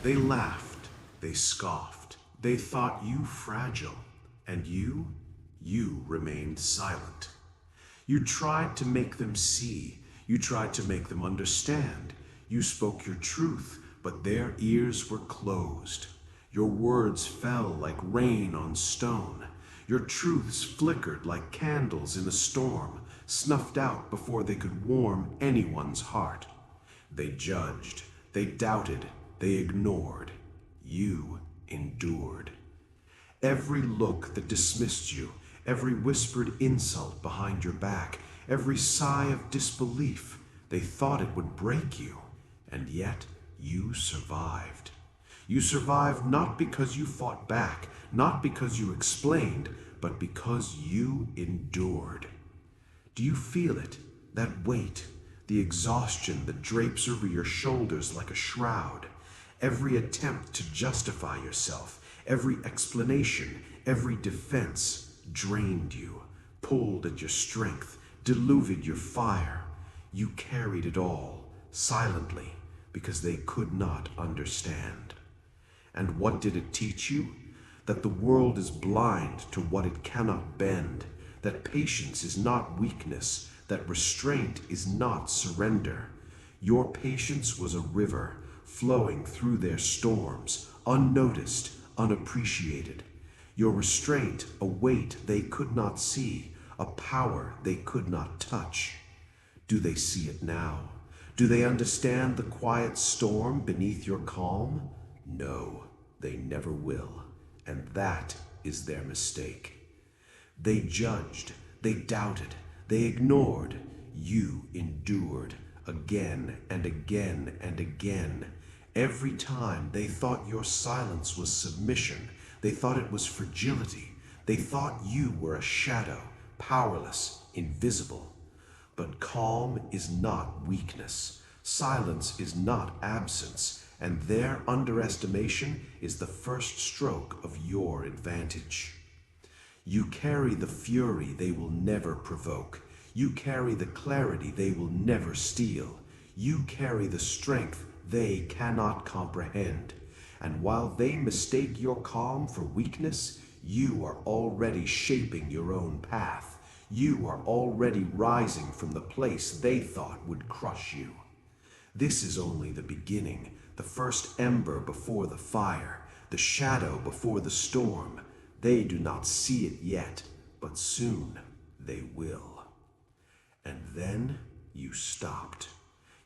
They laughed, they scoffed, they thought you fragile, and you remained silent. You tried to make them see, you tried to make them understand. You spoke your truth, but their ears were closed. Your words fell like rain on stone. Your truths flickered like candles in a storm, snuffed out before they could warm anyone's heart. They judged, they doubted, they ignored. You endured. Every look that dismissed you, every whispered insult behind your back, every sigh of disbelief, they thought it would break you, and yet you survived. You survived not because you fought back, not because you explained, but because you endured. Do you feel it? That weight, the exhaustion that drapes over your shoulders like a shroud. Every attempt to justify yourself, every explanation, every defense drained you, pulled at your strength, diluted your fire. You carried it all, silently, because they could not understand. And what did it teach you? That the world is blind to what it cannot bend, that patience is not weakness, that restraint is not surrender. Your patience was a river, flowing through their storms, unnoticed, unappreciated. Your restraint, a weight they could not see, a power they could not touch. Do they see it now? Do they understand the quiet storm beneath your calm? No, they never will, and that is their mistake. They judged, they doubted, they ignored. You endured again and again and again. Every time they thought your silence was submission, they thought it was fragility, they thought you were a shadow, powerless, invisible. But calm is not weakness, silence is not absence, and their underestimation is the first stroke of your advantage. You carry the fury they will never provoke. You carry the clarity they will never steal. You carry the strength they cannot comprehend. And while they mistake your calm for weakness, you are already shaping your own path. You are already rising from the place they thought would crush you. This is only the beginning, the first ember before the fire, the shadow before the storm. They do not see it yet, but soon they will. And then you stopped.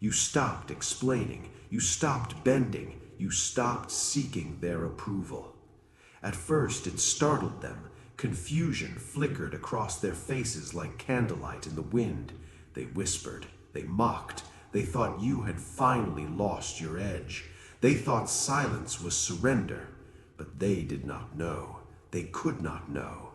You stopped explaining. You stopped bending. You stopped seeking their approval. At first it startled them. Confusion flickered across their faces like candlelight in the wind. They whispered. They mocked. They thought you had finally lost your edge. They thought silence was surrender. But they did not know. They could not know.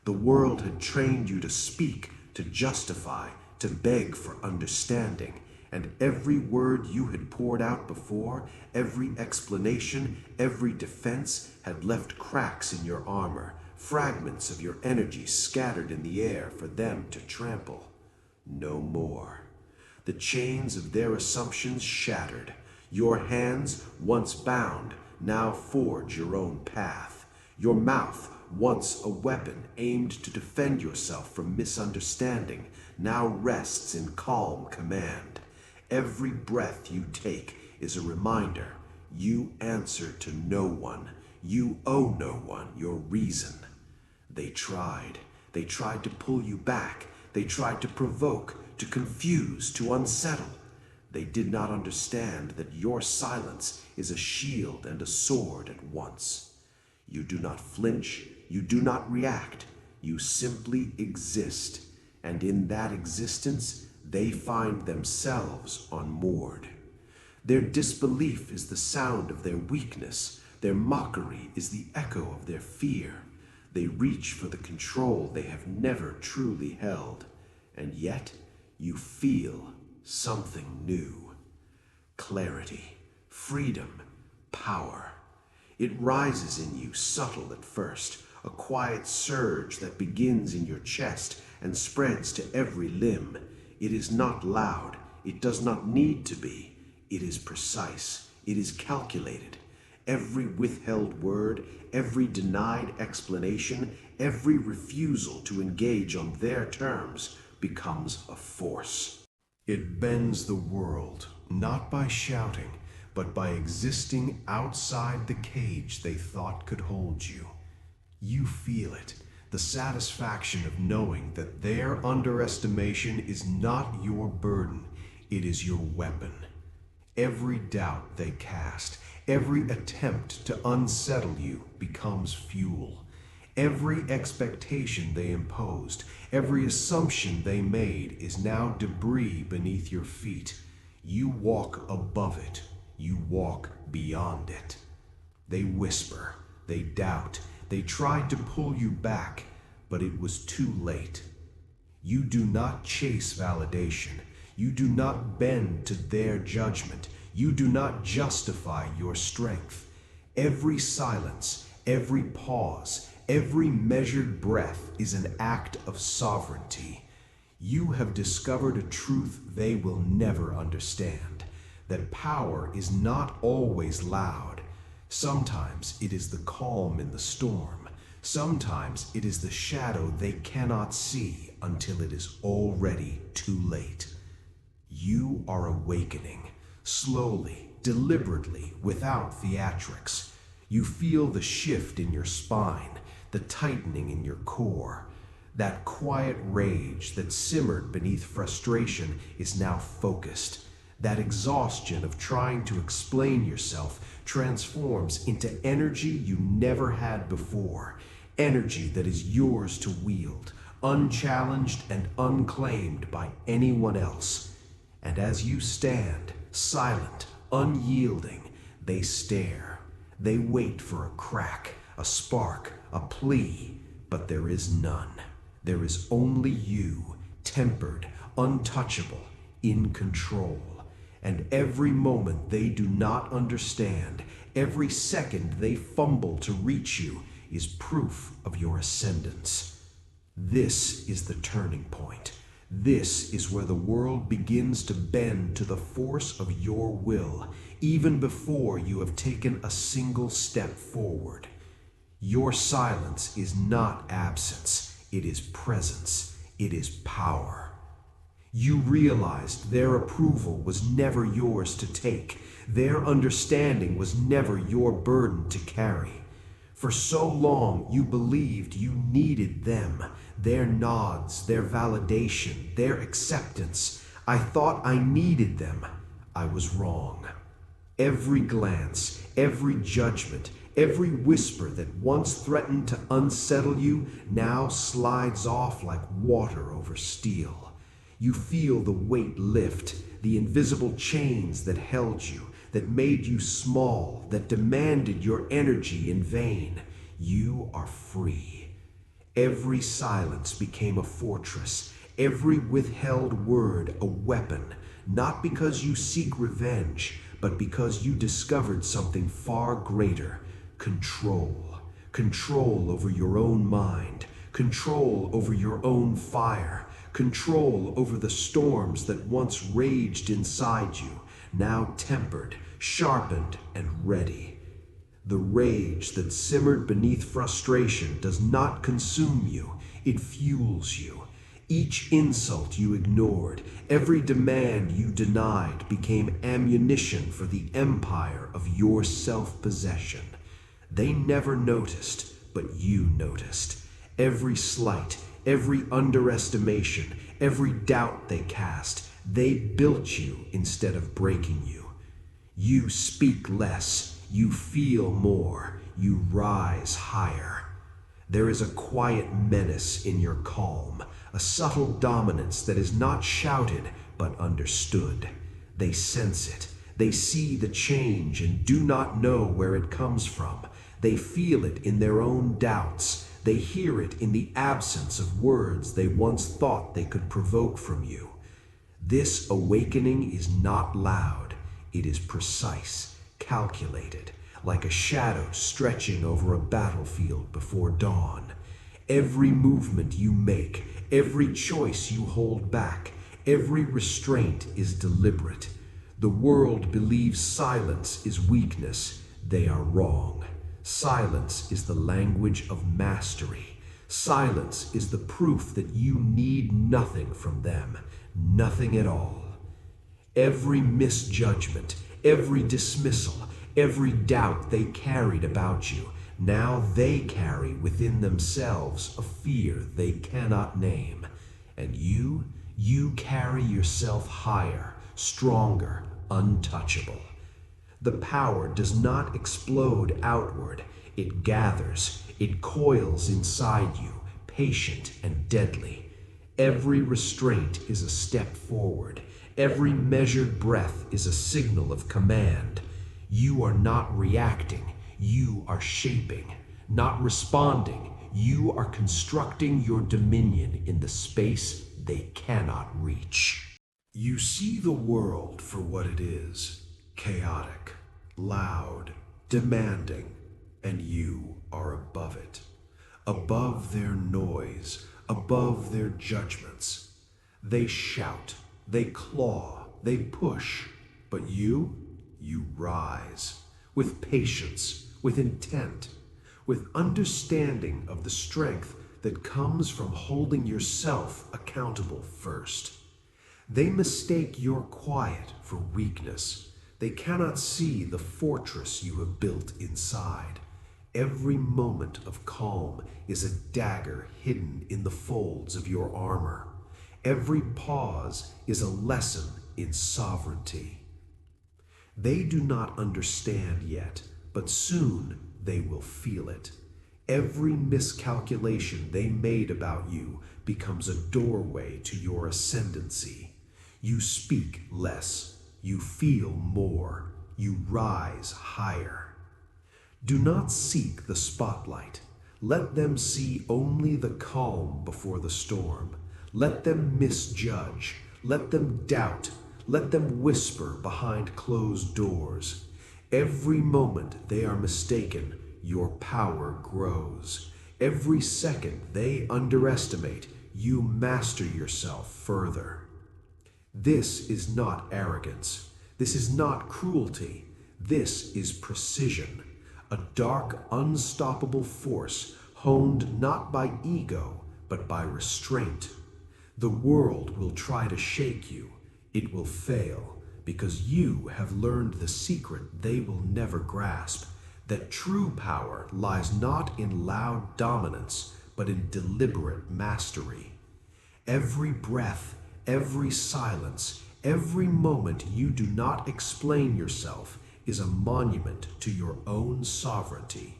The world had trained you to speak, to justify, to beg for understanding, and every word you had poured out before, every explanation, every defense had left cracks in your armor, fragments of your energy scattered in the air for them to trample. No more. The chains of their assumptions shattered. Your hands, once bound, now forge your own path. Your mouth, once a weapon aimed to defend yourself from misunderstanding, now rests in calm command. Every breath you take is a reminder. You answer to no one. You owe no one your reason. They tried. They tried to pull you back. They tried to provoke, to confuse, to unsettle. They did not understand that your silence is a shield and a sword at once. You do not flinch, you do not react, you simply exist, and in that existence they find themselves unmoored. Their disbelief is the sound of their weakness, their mockery is the echo of their fear. They reach for the control they have never truly held, and yet you feel something new. Clarity, freedom, power. It rises in you, subtle at first, a quiet surge that begins in your chest and spreads to every limb. It is not loud. It does not need to be. It is precise. It is calculated. every withheld word, every denied explanation, every refusal to engage on their terms becomes a force. It bends the world, not by shouting, but by existing outside the cage they thought could hold you. You feel it, the satisfaction of knowing that their underestimation is not your burden, it is your weapon. Every doubt they cast, every attempt to unsettle you becomes fuel. Every expectation they imposed, every assumption they made is now debris beneath your feet. You walk above it. You walk beyond it. They whisper, they doubt, they tried to pull you back, but it was too late. You do not chase validation. You do not bend to their judgment. You do not justify your strength. Every silence, every pause, every measured breath is an act of sovereignty. You have discovered a truth they will never understand, that power is not always loud. Sometimes it is the calm in the storm. Sometimes it is the shadow they cannot see until it is already too late. You are awakening, slowly, deliberately, without theatrics. You feel the shift in your spine, the tightening in your core. That quiet rage that simmered beneath frustration is now focused. That exhaustion of trying to explain yourself transforms into energy you never had before. Energy that is yours to wield, unchallenged and unclaimed by anyone else. And as you stand, silent, unyielding, they stare. They wait for a crack, a spark, a plea, but there is none. There is only you, tempered, untouchable, in control. And every moment they do not understand, every second they fumble to reach you, is proof of your ascendance. This is the turning point. This is where the world begins to bend to the force of your will, even before you have taken a single step forward. Your silence is not absence, it is presence, it is power. You realized their approval was never yours to take. Their understanding was never your burden to carry. For so long, you believed you needed them, their nods, their validation, their acceptance. I thought I needed them. I was wrong. Every glance, every judgment, every whisper that once threatened to unsettle you now slides off like water over steel. You feel the weight lift, the invisible chains that held you, that made you small, that demanded your energy in vain. You are free. Every silence became a fortress, every withheld word a weapon, not because you seek revenge, but because you discovered something far greater: control. Control over your own mind, control over your own fire, control over the storms that once raged inside you, now tempered, sharpened, and ready. The rage that simmered beneath frustration does not consume you, it fuels you. Each insult you ignored, every demand you denied became ammunition for the empire of your self-possession. They never noticed, but you noticed. Every slight, every underestimation, every doubt they cast, they built you instead of breaking you. You speak less, you feel more, you rise higher. There is a quiet menace in your calm, a subtle dominance that is not shouted but understood. They sense it, they see the change and do not know where it comes from. They feel it in their own doubts. They hear it in the absence of words they once thought they could provoke from you. This awakening is not loud. It is precise, calculated, like a shadow stretching over a battlefield before dawn. Every movement you make, every choice you hold back, every restraint is deliberate. The world believes silence is weakness. they are wrong. Silence is the language of mastery. Silence is the proof that you need nothing from them, nothing at all. Every misjudgment, every dismissal, every doubt they carried about you, now they carry within themselves a fear they cannot name. And you carry yourself higher, stronger, untouchable. The power does not explode outward. It gathers, it coils inside you, patient and deadly. Every restraint is a step forward. Every measured breath is a signal of command. You are not reacting, you are shaping. Not responding, you are constructing your dominion in the space they cannot reach. You see the world for what it is, chaotic, loud, demanding, and you are above it. Above their noise, above their judgments. They shout, they claw, they push, but you rise, with patience, with intent, with understanding of the strength that comes from holding yourself accountable first. They mistake your quiet for weakness. They cannot see the fortress you have built inside. Every moment of calm is a dagger hidden in the folds of your armor. Every pause is a lesson in sovereignty. They do not understand yet, but soon they will feel it. Every miscalculation they made about you becomes a doorway to your ascendancy. You speak less, you feel more, you rise higher. Do not seek the spotlight. Let them see only the calm before the storm. Let them misjudge. Let them doubt. Let them whisper behind closed doors. Every moment they are mistaken, your power grows. Every second they underestimate, you master yourself further. This is not arrogance. This is not cruelty. This is precision. A dark, unstoppable force honed not by ego, but by restraint. The world will try to shake you. It will fail, because you have learned the secret they will never grasp, that true power lies not in loud dominance, but in deliberate mastery. Every breath, every silence, every moment you do not explain yourself is a monument to your own sovereignty.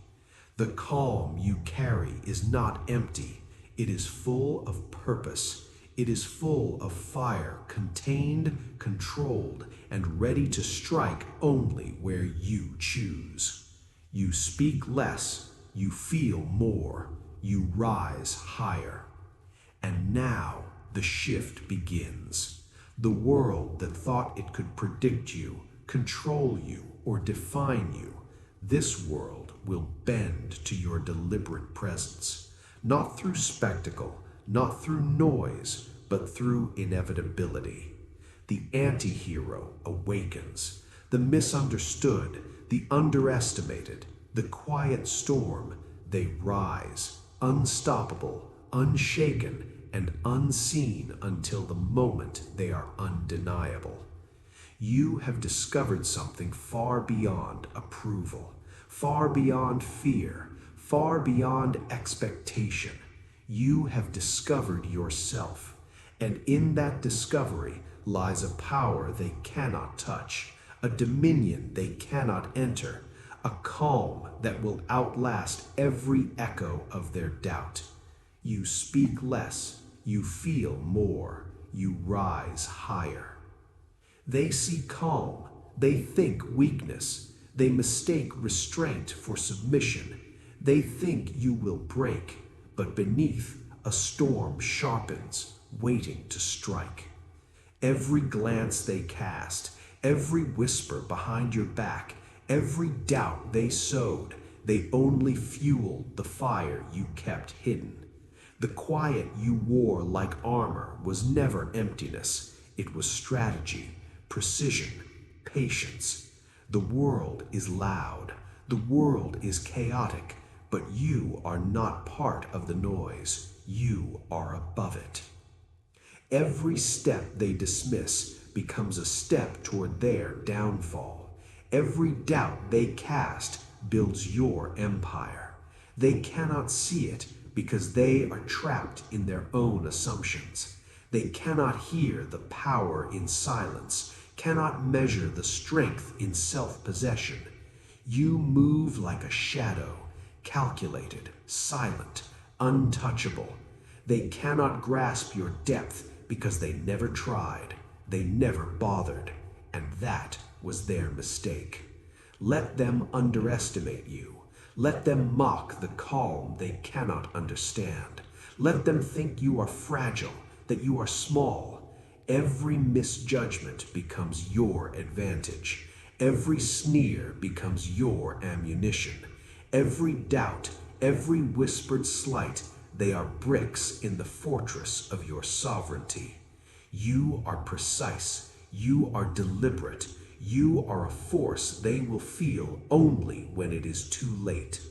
The calm you carry is not empty. It is full of purpose. It is full of fire, contained, controlled, and ready to strike only where you choose. You speak less, you feel more, you rise higher. And now the shift begins. The world that thought it could predict you, control you, or define you, this world will bend to your deliberate presence, not through spectacle, not through noise, but through inevitability. The anti-hero awakens, the misunderstood, the underestimated, the quiet storm. They rise, unstoppable, unshaken, and unseen until the moment they are undeniable. You have discovered something far beyond approval, far beyond fear, far beyond expectation. You have discovered yourself, and in that discovery lies a power they cannot touch, a dominion they cannot enter, a calm that will outlast every echo of their doubt. You speak less, you feel more, you rise higher. They see calm, they think weakness, they mistake restraint for submission. They think you will break, but beneath, a storm sharpens, waiting to strike. Every glance they cast, every whisper behind your back, every doubt they sowed, they only fueled the fire you kept hidden. The quiet you wore like armor was never emptiness. It was strategy, precision, patience. The world is loud. The world is chaotic, but you are not part of the noise. You are above it. Every step they dismiss becomes a step toward their downfall. Every doubt they cast builds your empire. They cannot see it because they are trapped in their own assumptions. They cannot hear the power in silence, cannot measure the strength in self-possession. You move like a shadow, calculated, silent, untouchable. They cannot grasp your depth because they never tried, they never bothered, and that was their mistake. Let them underestimate you. Let them mock the calm they cannot understand. Let them think you are fragile, that you are small. Every misjudgment becomes your advantage. Every sneer becomes your ammunition. Every doubt, every whispered slight, they are bricks in the fortress of your sovereignty. You are precise. You are deliberate. You are a force they will feel only when it is too late.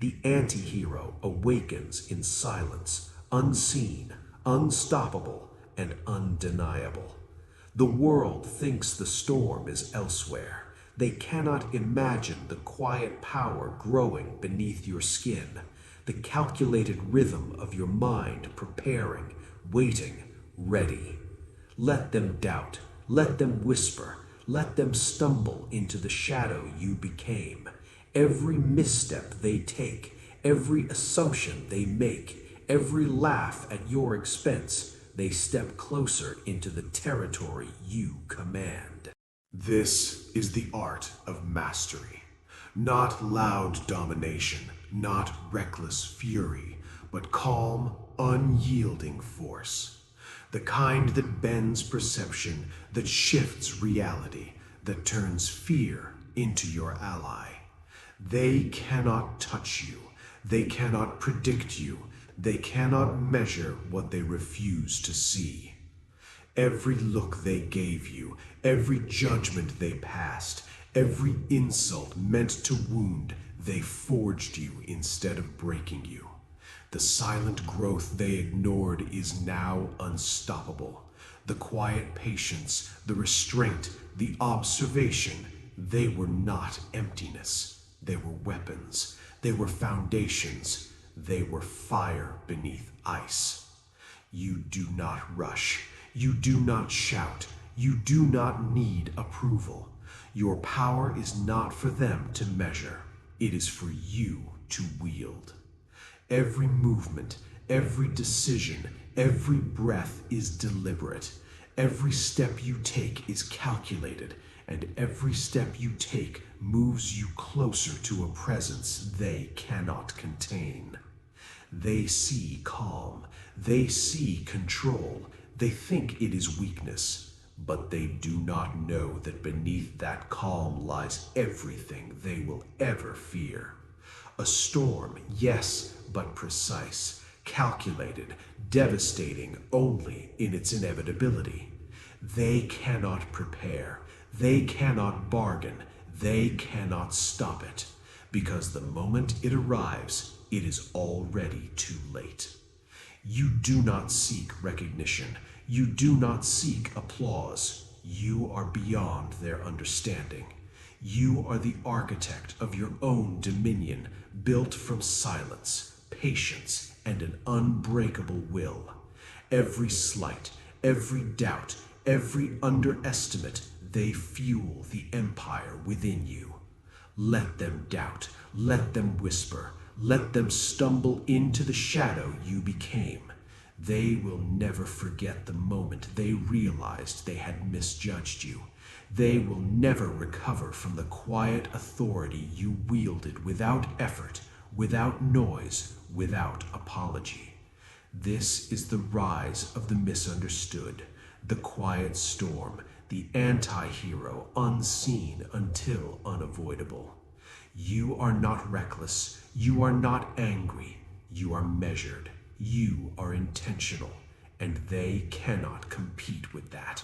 The anti-hero awakens in silence, unseen, unstoppable, and undeniable. The world thinks the storm is elsewhere. They cannot imagine the quiet power growing beneath your skin, the calculated rhythm of your mind preparing, waiting, ready. Let them doubt, let them whisper, let them stumble into the shadow you became. Every misstep they take, every assumption they make, every laugh at your expense, they step closer into the territory you command. This is the art of mastery. Not loud domination, not reckless fury, but calm, unyielding force. The kind that bends perception, that shifts reality, that turns fear into your ally. They cannot touch you. They cannot predict you. They cannot measure what they refuse to see. Every look they gave you, every judgment they passed, every insult meant to wound, they forged you instead of breaking you. The silent growth they ignored is now unstoppable. The quiet patience, the restraint, the observation, they were not emptiness. They were weapons. They were foundations. They were fire beneath ice. You do not rush. You do not shout. You do not need approval. Your power is not for them to measure. It is for you to wield. Every movement, every decision, every breath is deliberate. Every step you take is calculated, and every step you take moves you closer to a presence they cannot contain. They see calm. They see control. They think it is weakness, but they do not know that beneath that calm lies everything they will ever fear. A storm, yes, but precise, calculated, devastating only in its inevitability. They cannot prepare, they cannot bargain, they cannot stop it, because the moment it arrives, it is already too late. You do not seek recognition. You do not seek applause. You are beyond their understanding. You are the architect of your own dominion, built from silence, patience, and an unbreakable will. Every slight, every doubt, every underestimate, they fuel the empire within you. Let them doubt, let them whisper, let them stumble into the shadow you became. They will never forget the moment they realized they had misjudged you. They will never recover from the quiet authority you wielded without effort, without noise, without apology. This is the rise of the misunderstood, the quiet storm, the anti-hero unseen until unavoidable. You are not reckless. You are not angry. You are measured. You are intentional, and they cannot compete with that.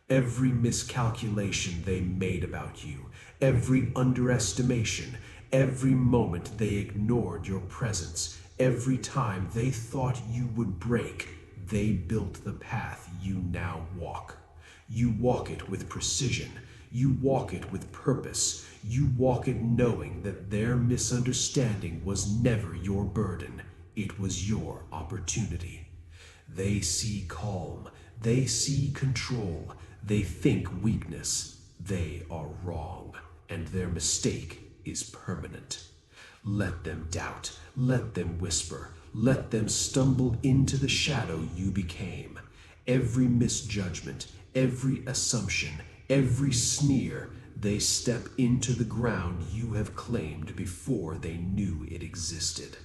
Every miscalculation they made about you, every underestimation, Every moment they ignored your presence, every time they thought you would break, they built the path you now walk. You walk it with precision. You walk it with purpose. You walk it knowing that their misunderstanding was never your burden. It was your opportunity. They see calm. They see control. They think weakness. They are wrong, and their mistake is permanent. Let them doubt. Let them whisper. Let them stumble into the shadow you became. Every misjudgment, every assumption, every sneer, they step into the ground you have claimed before they knew it existed.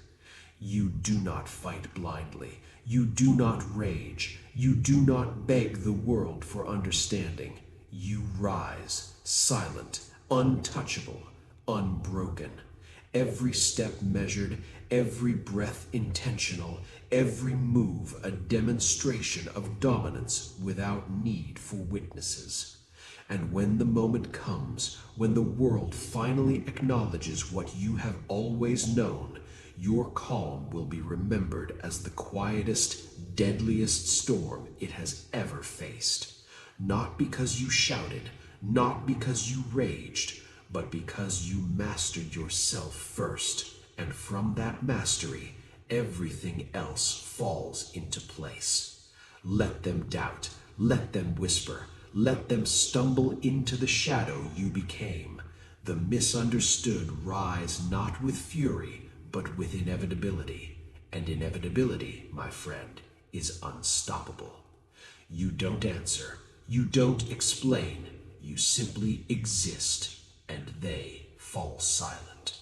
You do not fight blindly. You do not rage. You do not beg the world for understanding. You rise, silent, untouchable, unbroken. Every step measured, every breath intentional, every move a demonstration of dominance without need for witnesses. And when the moment comes, when the world finally acknowledges what you have always known, your calm will be remembered as the quietest, deadliest storm it has ever faced. Not because you shouted, not because you raged, but because you mastered yourself first, and from that mastery, everything else falls into place. Let them doubt, let them whisper, let them stumble into the shadow you became. The misunderstood rise not with fury, but with inevitability, and inevitability, my friend, is unstoppable. You don't answer, you don't explain, you simply exist, and they fall silent.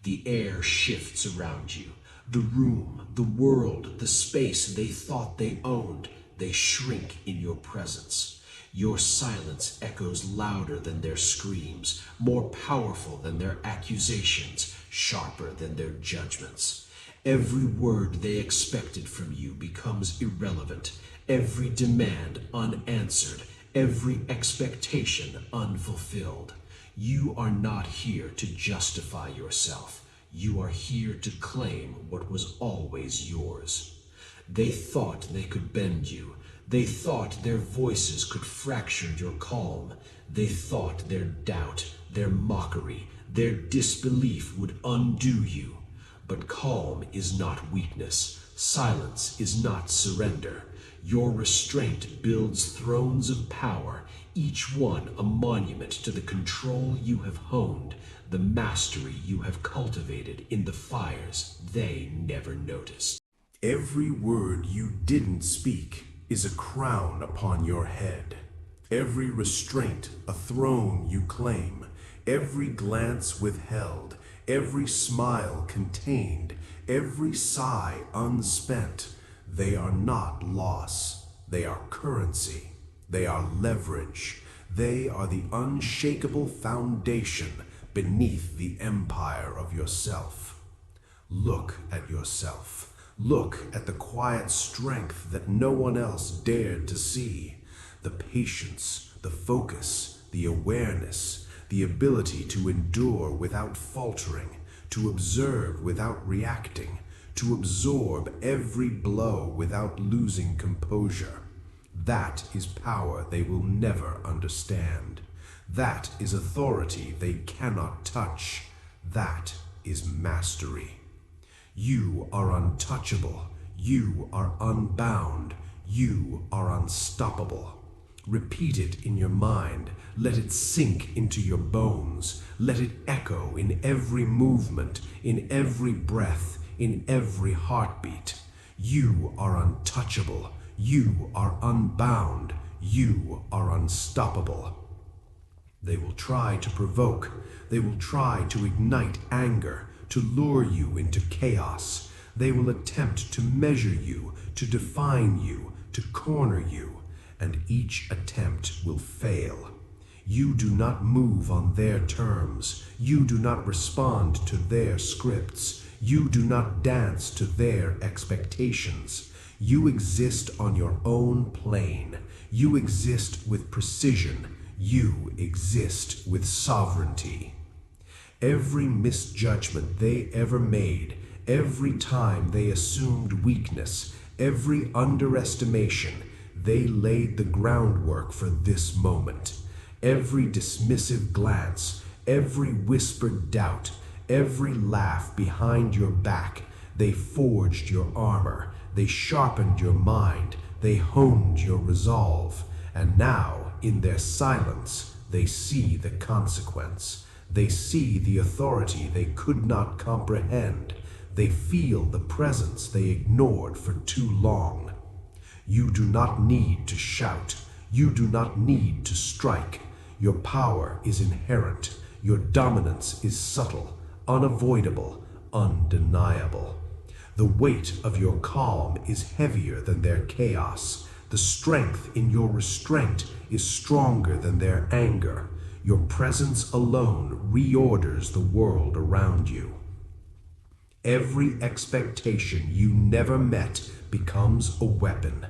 The air shifts around you. The room, the world, the space they thought they owned, they shrink in your presence. Your silence echoes louder than their screams, more powerful than their accusations, sharper than their judgments. Every word they expected from you becomes irrelevant, every demand unanswered, every expectation unfulfilled. You are not here to justify yourself. You are here to claim what was always yours. They thought they could bend you. They thought their voices could fracture your calm. They thought their doubt, their mockery, their disbelief would undo you. But calm is not weakness. Silence is not surrender. Your restraint builds thrones of power, each one a monument to the control you have honed, the mastery you have cultivated in the fires they never noticed. Every word you didn't speak is a crown upon your head. Every restraint a throne you claim. Every glance withheld. Every smile contained. Every sigh unspent. They are not loss. They are currency. They are leverage. They are the unshakable foundation beneath the empire of yourself. Look at yourself. Look at the quiet strength that no one else dared to see. The patience, the focus, the awareness, the ability to endure without faltering, to observe without reacting, to absorb every blow without losing composure. That is power they will never understand. That is authority they cannot touch. That is mastery. You are untouchable. You are unbound. You are unstoppable. Repeat it in your mind. Let it sink into your bones. Let it echo in every movement, in every breath, in every heartbeat. You are untouchable. You are unbound. You are unstoppable. They will try to provoke. They will try to ignite anger, to lure you into chaos. They will attempt to measure you, to define you, to corner you, and each attempt will fail. You do not move on their terms. You do not respond to their scripts. You do not dance to their expectations. You exist on your own plane. You exist with precision. You exist with sovereignty. Every misjudgment they ever made, every time they assumed weakness, every underestimation, they laid the groundwork for this moment. Every dismissive glance, every whispered doubt, every laugh behind your back, they forged your armor, they sharpened your mind, they honed your resolve, and now, in their silence, they see the consequence. They see the authority they could not comprehend. They feel the presence they ignored for too long. You do not need to shout. You do not need to strike. Your power is inherent. Your dominance is subtle, unavoidable, undeniable. The weight of your calm is heavier than their chaos. The strength in your restraint is stronger than their anger. Your presence alone reorders the world around you. Every expectation you never met becomes a weapon.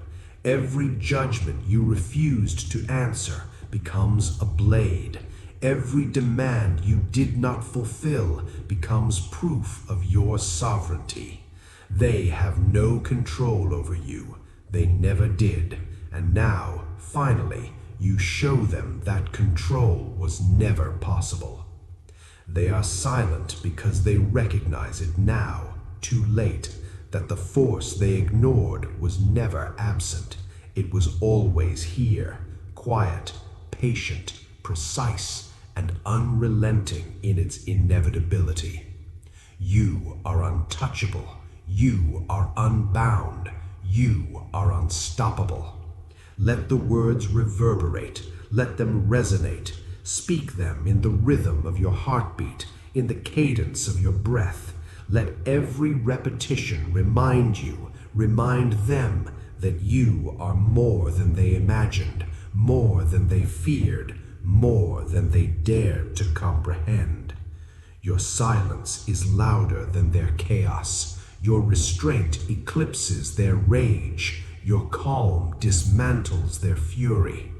Every judgment you refused to answer becomes a blade. Every demand you did not fulfill becomes proof of your sovereignty. They have no control over you. They never did. And now, finally, you show them that control was never possible. They are silent because they recognize it now, too late, that the force they ignored was never absent. It was always here, quiet, patient, precise, and unrelenting in its inevitability. You are untouchable. You are unbound. You are unstoppable. Let the words reverberate. Let them resonate. Speak them in the rhythm of your heartbeat, in the cadence of your breath. Let every repetition remind them that you are more than they imagined, more than they feared, more than they dared to comprehend. Your silence is louder than their chaos. Your restraint eclipses their rage. Your calm dismantles their fury.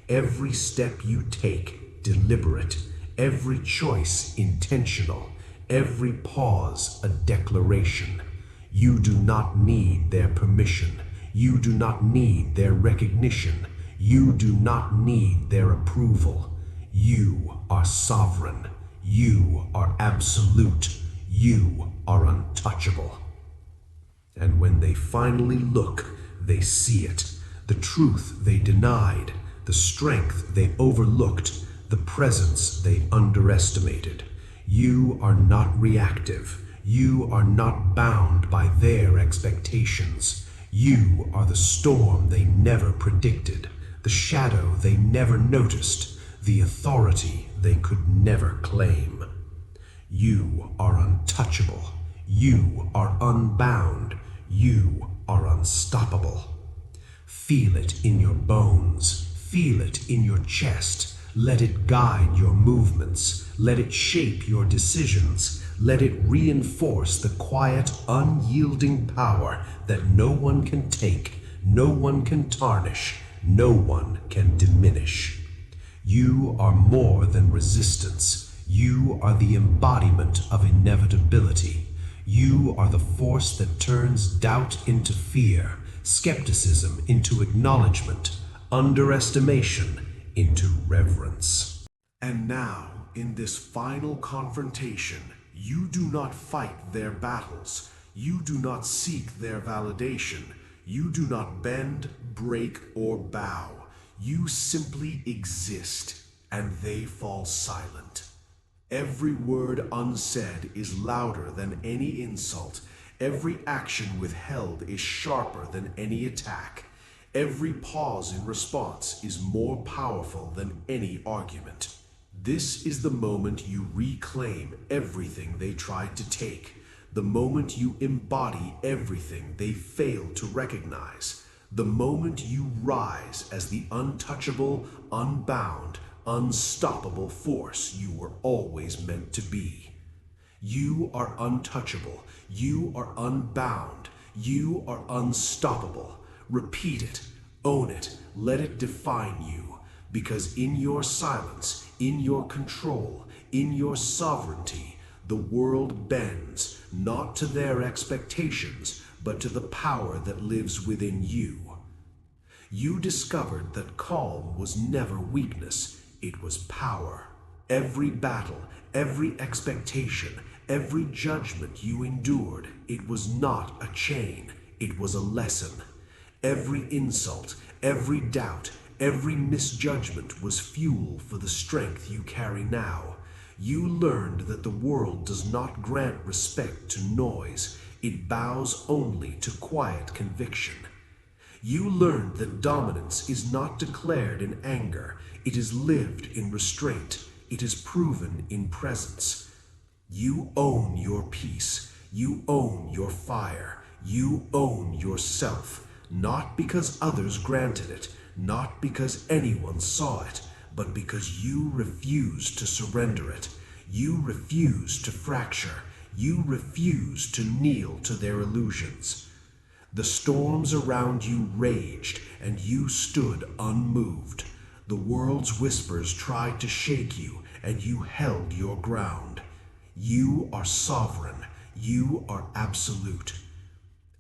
Every step you take, deliberate. Every choice, intentional. Every pause, a declaration. You do not need their permission. You do not need their recognition. You do not need their approval. You are sovereign. You are absolute. You are untouchable. And when they finally look, they see it. The truth they denied, the strength they overlooked, the presence they underestimated. You are not reactive. You are not bound by their expectations. You are the storm they never predicted, the shadow they never noticed, the authority they could never claim. You are untouchable. You are unbound. You are unstoppable. Feel it in your bones. Feel it in your chest. Let it guide your movements. Let it shape your decisions. Let it reinforce the quiet, unyielding power that no one can take, no one can tarnish, no one can diminish. You are more than resistance. You are the embodiment of inevitability. You are the force that turns doubt into fear, skepticism into acknowledgement, underestimation into reverence. And now, in this final confrontation, you do not fight their battles. You do not seek their validation. You do not bend, break, or bow. You simply exist, and they fall silent. Every word unsaid is louder than any insult. Every action withheld is sharper than any attack. Every pause in response is more powerful than any argument. This is the moment you reclaim everything they tried to take, the moment you embody everything they failed to recognize, the moment you rise as the untouchable, unbound, unstoppable force you were always meant to be. You are untouchable. You are unbound. You are unstoppable. Repeat it. Own it. Let it define you. Because in your silence, in your control, In your sovereignty, the world bends, not to their expectations, but to the power that lives within you. You discovered that calm was never weakness, it was power. Every battle, every expectation, every judgment you endured, it was not a chain, it was a lesson. Every insult, every doubt, every misjudgment was fuel for the strength you carry now. You learned that the world does not grant respect to noise, it bows only to quiet conviction. You learned that dominance is not declared in anger, it is lived in restraint, it is proven in presence. You own your peace, you own your fire, you own yourself, not because others granted it, not because anyone saw it, but because you refused to surrender it. You refused to fracture, you refused to kneel to their illusions. The storms around you raged, and you stood unmoved. The world's whispers tried to shake you, and you held your ground. You are sovereign. You are absolute.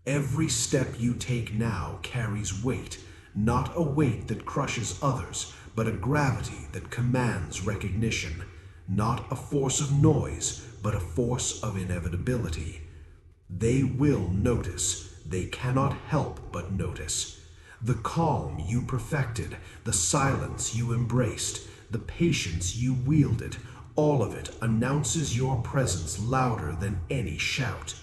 Every step you take now carries weight, not a weight that crushes others, but a gravity that commands recognition. Not a force of noise, but a force of inevitability. They will notice. They cannot help but notice. The calm you perfected, the silence you embraced, the patience you wielded, all of it announces your presence louder than any shout.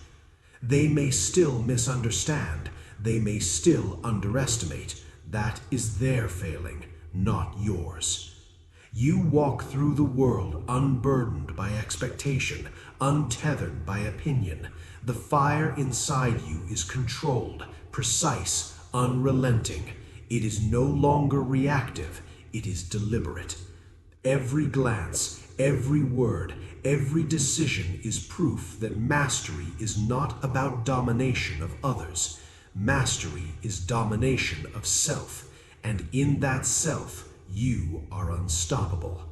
They may still misunderstand, they may still underestimate. That is their failing, not yours. You walk through the world unburdened by expectation, untethered by opinion. The fire inside you is controlled, precise, unrelenting. It is no longer reactive, it is deliberate. Every glance, every word, every decision is proof that mastery is not about domination of others. Mastery is domination of self, and in that self, you are unstoppable.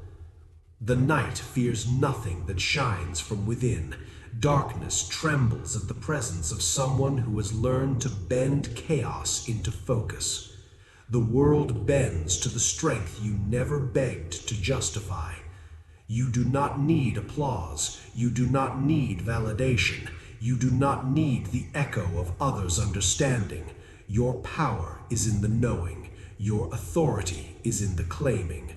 The night fears nothing that shines from within. Darkness trembles at the presence of someone who has learned to bend chaos into focus. The world bends to the strength you never begged to justify. You do not need applause. You do not need validation. You do not need the echo of others' understanding. Your power is in the knowing. Your authority is in the claiming.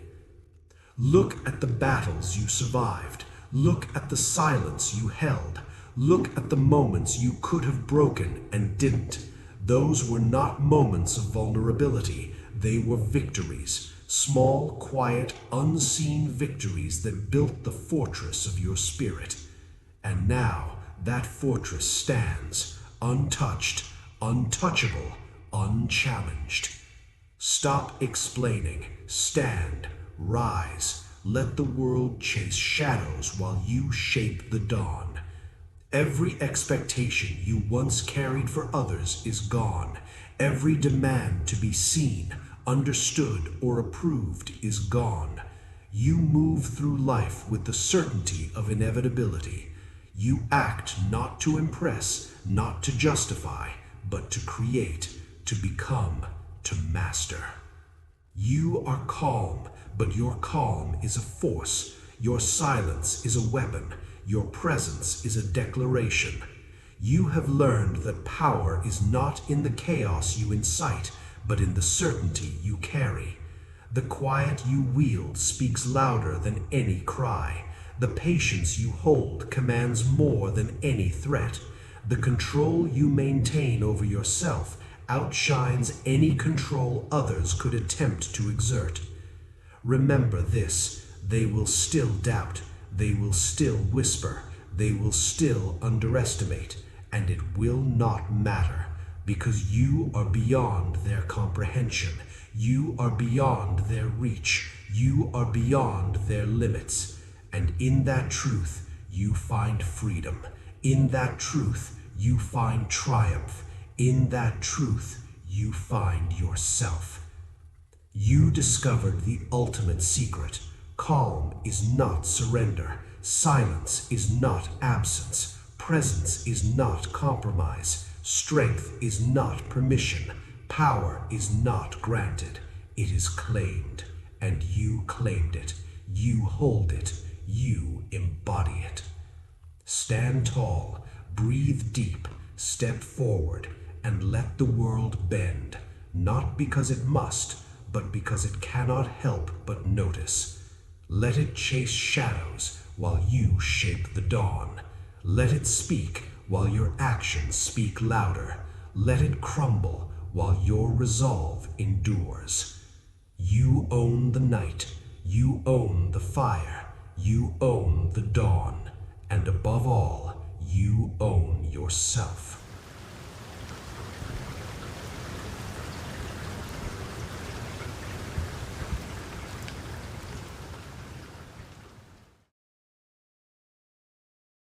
Look at the battles you survived. Look at the silence you held. Look at the moments you could have broken and didn't. Those were not moments of vulnerability. They were victories. Small, quiet, unseen victories that built the fortress of your spirit. And now that fortress stands, untouched, untouchable, unchallenged. Stop explaining. Stand. Rise. Let the world chase shadows while you shape the dawn. Every expectation you once carried for others is gone. Every demand to be seen, understood, or approved is gone. You move through life with the certainty of inevitability. You act not to impress, not to justify, but to create, to become, to master. You are calm, but your calm is a force. Your silence is a weapon. Your presence is a declaration. You have learned that power is not in the chaos you incite, but in the certainty you carry. The quiet you wield speaks louder than any cry. The patience you hold commands more than any threat. The control you maintain over yourself outshines any control others could attempt to exert. Remember this: they will still doubt, they will still whisper, they will still underestimate, and it will not matter, because you are beyond their comprehension, you are beyond their reach, you are beyond their limits, and in that truth you find freedom. In that truth you find triumph. In that truth, you find yourself. You discovered the ultimate secret. Calm is not surrender. Silence is not absence. Presence is not compromise. Strength is not permission. Power is not granted. It is claimed, and you claimed it. You hold it. You embody it. Stand tall, breathe deep, step forward, and let the world bend, not because it must, but because it cannot help but notice. Let it chase shadows while you shape the dawn. Let it speak while your actions speak louder. Let it crumble while your resolve endures. You own the night. You own the fire. You own the dawn. And above all, you own yourself.